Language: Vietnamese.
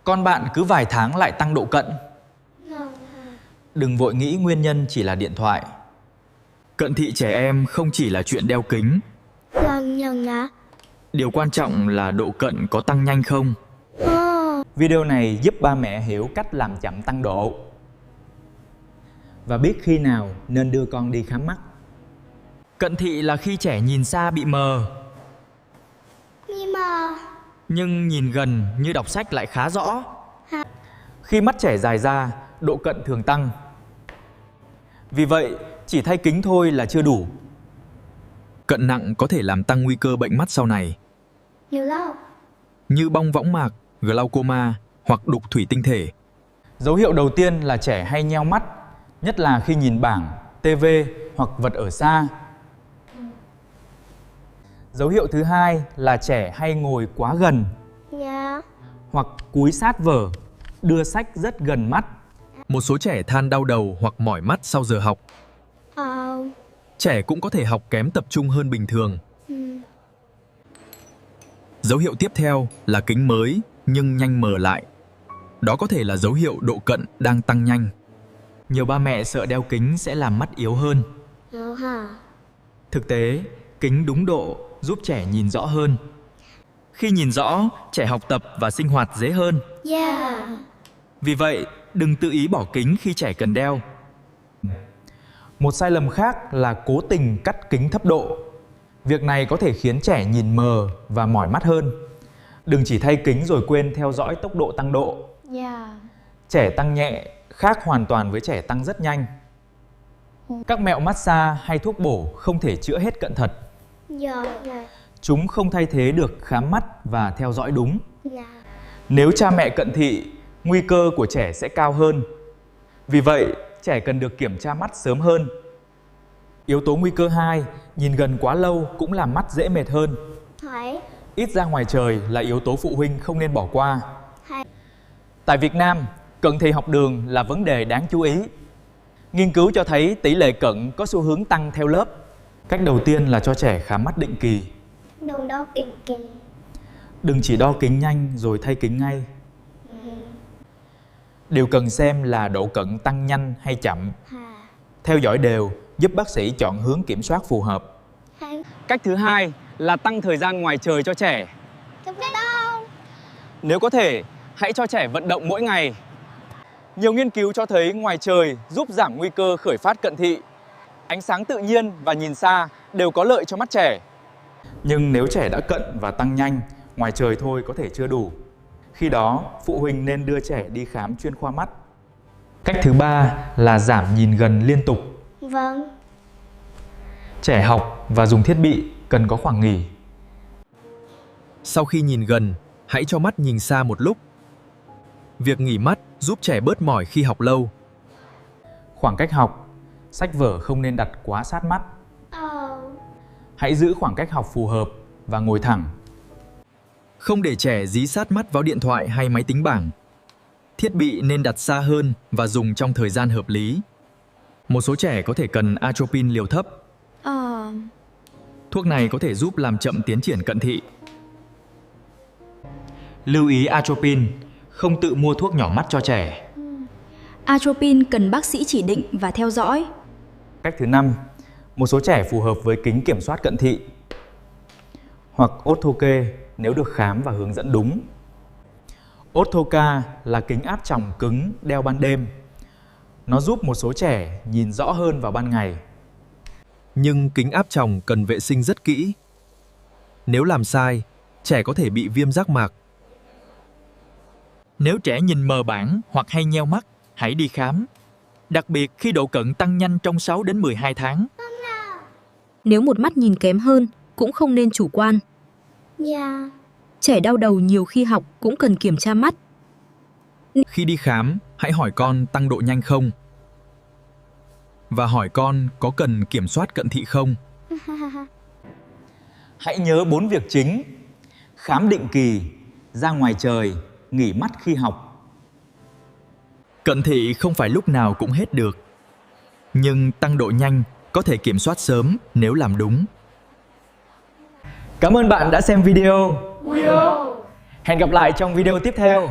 Con bạn cứ vài tháng lại tăng độ cận. Đừng vội nghĩ nguyên nhân chỉ là điện thoại. Cận thị trẻ em không chỉ là chuyện đeo kính. Điều quan trọng là độ cận có tăng nhanh không. Video này giúp ba mẹ hiểu cách làm chậm tăng độ và biết khi nào nên đưa con đi khám mắt. Cận thị là khi trẻ nhìn xa bị mờ, nhưng nhìn gần như đọc sách lại khá rõ. Khi mắt trẻ dài ra, độ cận thường tăng. Vì vậy, chỉ thay kính thôi là chưa đủ. Cận nặng có thể làm tăng nguy cơ bệnh mắt sau này, như bong võng mạc, glaucoma hoặc đục thủy tinh thể. Dấu hiệu đầu tiên là trẻ hay nheo mắt, nhất là khi nhìn bảng, TV hoặc vật ở xa. Dấu hiệu thứ hai là trẻ hay ngồi quá gần hoặc cúi sát vở, đưa sách rất gần mắt. Một số trẻ than đau đầu hoặc mỏi mắt sau giờ học. Trẻ cũng có thể học kém tập trung hơn bình thường. Dấu hiệu tiếp theo là kính mới nhưng nhanh mờ lại. Đó có thể là dấu hiệu độ cận đang tăng nhanh. Nhiều ba mẹ sợ đeo kính sẽ làm mắt yếu hơn. Thực tế, kính đúng độ giúp trẻ nhìn rõ hơn. Khi nhìn rõ, trẻ học tập và sinh hoạt dễ hơn. Vì vậy, đừng tự ý bỏ kính khi trẻ cần đeo. Một sai lầm khác là cố tình cắt kính thấp độ. Việc này có thể khiến trẻ nhìn mờ và mỏi mắt hơn. Đừng chỉ thay kính rồi quên theo dõi tốc độ tăng độ. Trẻ tăng nhẹ khác hoàn toàn với trẻ tăng rất nhanh. Các mẹo massage hay thuốc bổ không thể chữa hết cận thật. Chúng không thay thế được khám mắt và theo dõi đúng. Nếu cha mẹ cận thị, nguy cơ của trẻ sẽ cao hơn. Vì vậy, trẻ cần được kiểm tra mắt sớm hơn. Yếu tố nguy cơ 2, nhìn gần quá lâu cũng làm mắt dễ mệt hơn. Ít ra ngoài trời là yếu tố phụ huynh không nên bỏ qua. Tại Việt Nam, cận thị học đường là vấn đề đáng chú ý. Nghiên cứu cho thấy tỷ lệ cận có xu hướng tăng theo lớp. Cách đầu tiên là cho trẻ khám mắt định kỳ. Đừng chỉ đo kính nhanh rồi thay kính ngay. Điều cần xem là độ cận tăng nhanh hay chậm. Theo dõi đều giúp bác sĩ chọn hướng kiểm soát phù hợp. Cách thứ hai là tăng thời gian ngoài trời cho trẻ. Nếu có thể, hãy cho trẻ vận động mỗi ngày. Nhiều nghiên cứu cho thấy ngoài trời giúp giảm nguy cơ khởi phát cận thị. Ánh sáng tự nhiên và nhìn xa đều có lợi cho mắt trẻ. Nhưng nếu trẻ đã cận và tăng nhanh, ngoài trời thôi có thể chưa đủ. Khi đó, phụ huynh nên đưa trẻ đi khám chuyên khoa mắt. Cách thứ ba là giảm nhìn gần liên tục. Trẻ học và dùng thiết bị cần có khoảng nghỉ. Sau khi nhìn gần, hãy cho mắt nhìn xa một lúc. Việc nghỉ mắt giúp trẻ bớt mỏi khi học lâu. Khoảng cách học, sách vở không nên đặt quá sát mắt. Hãy giữ khoảng cách học phù hợp và ngồi thẳng. Không để trẻ dí sát mắt vào điện thoại hay máy tính bảng. Thiết bị nên đặt xa hơn và dùng trong thời gian hợp lý. Một số trẻ có thể cần atropine liều thấp. Thuốc này có thể giúp làm chậm tiến triển cận thị. Lưu ý atropine, không tự mua thuốc nhỏ mắt cho trẻ. Atropine cần bác sĩ chỉ định và theo dõi. Cách thứ 5, một số trẻ phù hợp với kính kiểm soát cận thị hoặc ortho-k nếu được khám và hướng dẫn đúng. Ortho-k là kính áp tròng cứng đeo ban đêm. Nó giúp một số trẻ nhìn rõ hơn vào ban ngày. Nhưng kính áp tròng cần vệ sinh rất kỹ. Nếu làm sai, trẻ có thể bị viêm giác mạc. Nếu trẻ nhìn mờ bảng hoặc hay nheo mắt, hãy đi khám. Đặc biệt khi độ cận tăng nhanh trong 6 đến 12 tháng. Nếu một mắt nhìn kém hơn, cũng không nên chủ quan. Trẻ đau đầu nhiều khi học cũng cần kiểm tra mắt. Khi đi khám, hãy hỏi con tăng độ nhanh không? Và hỏi con có cần kiểm soát cận thị không? Hãy nhớ 4 việc chính: khám định kỳ, ra ngoài trời, nghỉ mắt khi học. Cận thị không phải lúc nào cũng hết được. Nhưng tăng độ nhanh có thể kiểm soát sớm nếu làm đúng. Cảm ơn bạn đã xem video. Hẹn gặp lại trong video tiếp theo.